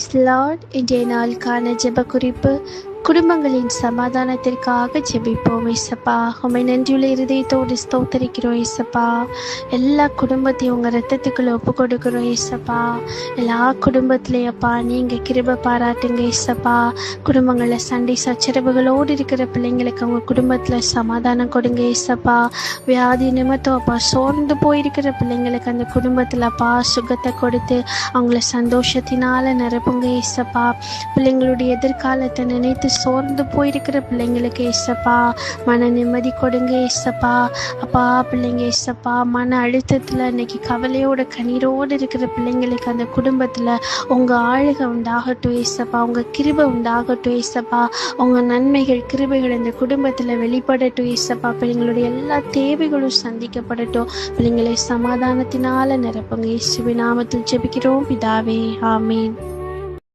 Price Lord. இன்றைய நாளுக்கான ஜெப குறிப்பு. குடும்பங்களின் சமாதானத்திற்காக ஜெபிப்போம். ஏசப்பா, உம்மை நன்றியுள்ள இருதயத்தோடு ஸ்தோத்தரிக்கிறோம். ஏசப்பா, எல்லா குடும்பத்தையும் உங்கள் ரத்தத்துக்குள்ள ஒப்பு கொடுக்குறோம். ஏசப்பா, எல்லா குடும்பத்திலேயப்பா நீங்கள் கிருபை பாராட்டுங்க. ஏசப்பா, குடும்பங்களில் சண்டை சச்சரவுகளோடு இருக்கிற பிள்ளைங்களுக்கு அவங்க குடும்பத்தில் சமாதானம் கொடுங்க. ஏசப்பா, வியாதி நிமித்தம் அப்பா சோர்ந்து போயிருக்கிற பிள்ளைங்களுக்கு அந்த குடும்பத்தில் அப்பா சுகத்தை கொடுத்து அவங்கள சந்தோஷத்தினால நிரப்புங்க. ஏசப்பா, பிள்ளைங்களுடைய எதிர்காலத்தை நினைத்து சோர்ந்து போயிருக்கிற பிள்ளைங்களுக்கு ஏசப்பா மன நிம்மதி கொடுங்க. ஏசப்பா, அப்பா பிள்ளைங்க ஏசப்பா மன அழுத்தத்தில் இன்னைக்கு கவலையோட கண்ணீரோடு இருக்கிற பிள்ளைங்களுக்கு அந்த குடும்பத்தில் உங்கள் ஆளுகை உண்டாகட்டும். ஏசப்பா, உங்கள் கிருபை உண்டாகட்டும். ஏசப்பா, உங்கள் நன்மைகள் கிருபைகள் இந்த குடும்பத்தில் வெளிப்படட்டும். ஏசப்பா, பிள்ளைங்களுடைய எல்லா தேவைகளும் சந்திக்கப்படட்டும். பிள்ளைங்களை சமாதானத்தினால நிரப்புங்க. இயேசுவின் நாமத்தில் ஜெபிக்கிறோம் பிதாவே, ஆமீன்.